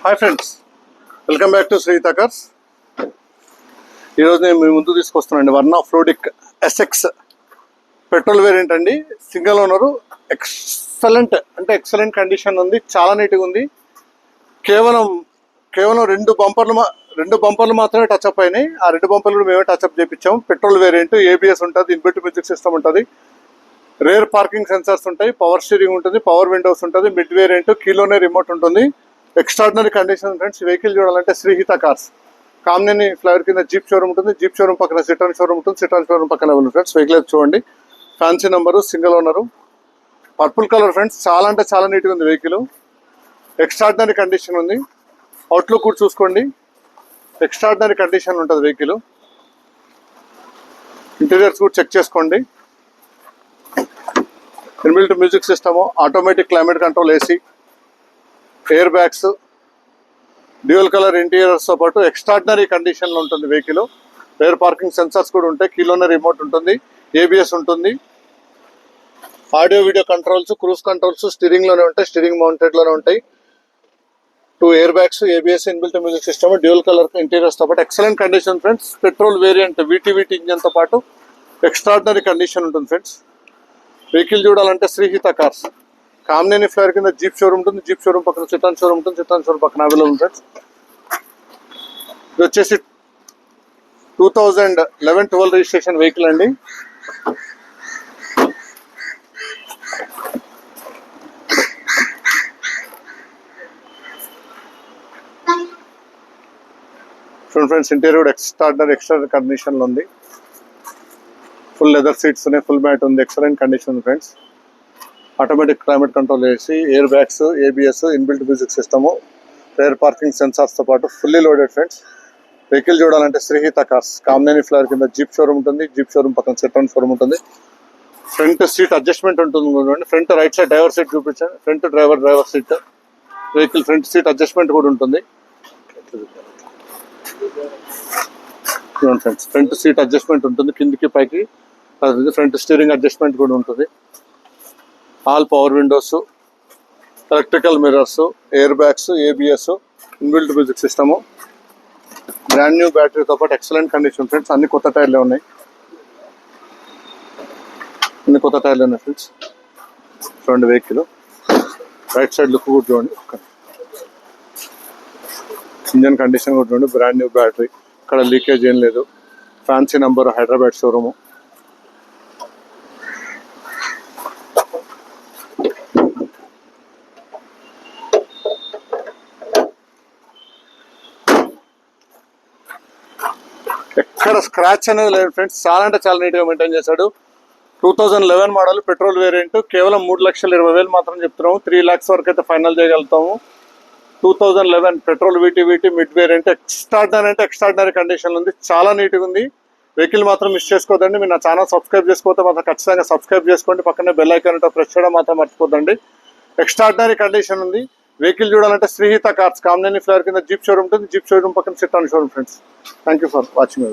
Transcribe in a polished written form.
Hi friends, welcome back to Sreehitha cars. ఈరోజు నేను మీ ముందు తీసుకొస్తున్నానండి వర్నా ఫ్లోడిక్ ఎస్ఎక్స్ పెట్రోల్ వేరియంట్ అండి. సింగిల్ ఓనరు, ఎక్సలెంట్ కండిషన్ ఉంది, చాలా నీట్గా ఉంది. కేవలం రెండు బంపర్లు మాత్రమే టచ్అప్ అయినాయి. ఆ రెండు బంపర్లు కూడా మేమే టచ్అప్ చేయించాము. పెట్రోల్ వేరియంట్, ఏబిఎస్ ఉంటుంది, ఇన్బిల్ట్ మ్యూజిక్ సిస్టమ్ ఉంటుంది, రేర్ పార్కింగ్ సెన్సార్స్ ఉంటాయి, పవర్ స్టీరింగ్ ఉంటుంది, పవర్ విండోస్ ఉంటుంది, మిడ్ వేరియంట్, కీలోనే రిమోట్ ఉంటుంది. Extraordinary condition friends. వెహికల్ చూడాలంటే శ్రీహిత కార్స్, కామినేని ఫ్లైఓవర్ కింద జీప్ షోరూమ్ ఉంటుంది. జీప్ షోరూమ్ పక్కన సిటాన్ షోరూమ్ ఉంటుంది. సిటాన్ షోరూమ్ పక్కన ఉంది ఫ్రెండ్స్. వెహికల్ చూడండి, fancy number, single owner, purple colour friends. చాలా అంటే చాలా నీట్గా ఉంది వెహికల్. ఎక్స్ట్రాడినరీ కండిషన్ ఉంది. అవుట్లుక్ కూడా చూసుకోండి, ఎక్స్ట్రాడినరీ కండిషన్ ఉంటుంది వెహికల్. ఇంటీరియర్స్ కూడా చెక్ చేసుకోండి. Inbuilt music system, automatic climate control, AC, air bags, dual colour ఇంటీరియర్స్తో పాటు ఎక్స్ట్రాడినరీ కండిషన్లో ఉంటుంది వెహికల్. రేర్ పార్కింగ్ సెన్సార్స్ కూడా ఉంటాయి, కీలోనే రిమోట్ ఉంటుంది, ఏబిఎస్ ఉంటుంది, audio video controls, cruise controls స్టీరింగ్లోనే ఉంటాయి, స్టీరింగ్ మౌంటెడ్లోనే ఉంటాయి. 2 air bags, ABS, inbuilt music system, dual colour ఇంటీరియర్స్తో పాటు excellent condition friends. Petrol variant, VTVT ఇంజన్తో పాటు ఎక్స్ట్రాడినరీ కండిషన్ ఉంటుంది ఫ్రెండ్స్. వెహికల్ చూడాలంటే శ్రీహిత కార్స్, కామినేని ఫ్లైఓవర్ కింద జీప్ షోరూమ్ ఉంటుంది. జీప్ షోరూమ్ పక్కన సిటాన్ షోరూమ్ ఉంటుంది. సిటాన్ షోరూమ్ పక్కన అవైలబుల్ ఫ్రెండ్స్. ఇది వచ్చేసి 2011-12 రిజిస్ట్రేషన్ వెహికల్ అండి. చూడండి ఫ్రెండ్స్, ఇంటీరియర్ కూడా ఎక్స్ట్రాడినరీ కండిషన్లో ఉంది. ఫుల్ లెదర్ సీట్స్ ఉన్నాయి, ఫుల్ మ్యాట్ ఉంది, ఎక్సలెంట్ కండిషన్ ఉంది ఫ్రెండ్స్. ఆటోమేటిక్ క్లైమేట్ కంట్రోల్ చేసి, air bags, ABS, inbuilt music system, rear parking సెన్సార్స్తో పాటు ఫుల్లీ లోడెడ్ ఫ్రెండ్స్. వెహికల్ చూడాలంటే శ్రీహిత కార్స్, కామినేని ఫ్లైఓవర్ కింద జీప్ షోరూమ్ ఉంటుంది. జీప్ షోరూమ్ పక్కన సిటాన్ షోరూమ్ ఉంటుంది. ఫ్రంట్ సీట్ అడ్జస్ట్మెంట్ ఉంటుంది. Front right side driver seat చూపించాను. Front driver seat, vehicle front seat adjustment కూడా ఉంటుంది ఫ్రెండ్స్. ఫ్రంట్ సీట్ అడ్జస్ట్మెంట్ ఉంటుంది, కిందికి పైకి. ఫ్రంట్ స్టీరింగ్ అడ్జస్ట్మెంట్ కూడా ఉంటుంది. All power windows, electrical mirrors, air bags, ABS, inbuilt music system, brand new బ్యాటరీతో పాటు ఎక్సలెంట్ కండిషన్ ఫ్రెండ్స్. అన్ని కొత్త టైర్లే ఉన్నాయి, ఫ్రెండ్స్. చూడండి వెహికల్ రైట్ సైడ్ లుక్ కూడా చూడండి, ఇంజన్ కండిషన్ కూడా చూడండి, బ్రాండ్ న్యూ బ్యాటరీ, ఇక్కడ లీకేజ్ ఏం లేదు. Fancy number, Hyderabad showroom. ఎక్కడ స్క్రాచ్ అనేది లేదు ఫ్రెండ్స్. చాలా అంటే చాలా నీట్గా మెయింటైన్ చేశాడు. 2011 మోడల్, పెట్రోల్ వేరియంట్, కేవలం 3,20,000 మాత్రం చెప్తున్నాము. 3 lakhs వరకు అయితే ఫైనల్ చేయగలుగుతాము. 2011 petrol వీటీవీటీ mid variant, extraordinary condition ఉంది, చాలా నీట్గా ఉంది. వెహికల్ మాత్రం మిస్ చేసుకోవద్దండి. మీరు నా ఛానల్ సబ్స్క్రైబ్ చేసుకోతే మాత్రం ఖచ్చితంగా సబ్స్క్రైబ్ చేసుకోండి. పక్కనే బెల్ ఐకాన్ ప్రెస్ చేయడం మాత్రం మర్చిపోద్దండి. ఎక్స్ట్రాడినరీ కండిషన్ ఉంది. వెహికల్ చూడాలంటే శ్రీహిత కార్స్, కామినేని ఫ్లైఓవర్ కింద జీప్ షోరూమ్ ఉంటుంది. జీప్ షోరూమ్ పక్కన Citroen showroom friends. Thank you for watching.